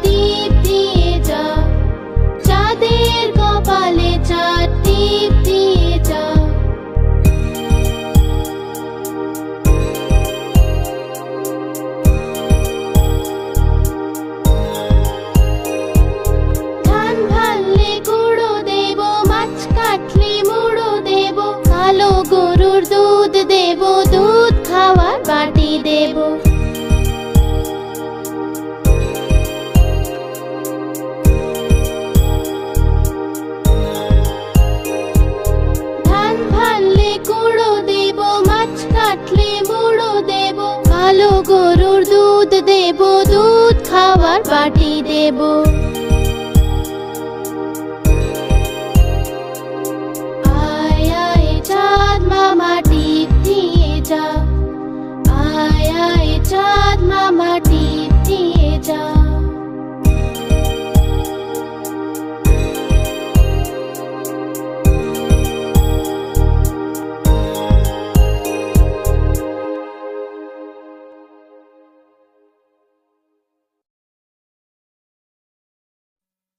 টিপ দিয়ে যা, চাঁদের কপালে চাঁদ টিপ দিয়ে যা। ধান ভাললে গুঁড়ো দেব, মাছ কাটলে মুড়ো দেব, কালো গরুর দুধ দেব, দুধ খাওয়ার বাটি দেব। ধান ভাললে গুঁড়ো দেব, মাছ কাটলে মুড়ো দেব, কালো গরুর দুধ দেব, দুধ খাওয়ার বাটি দেব।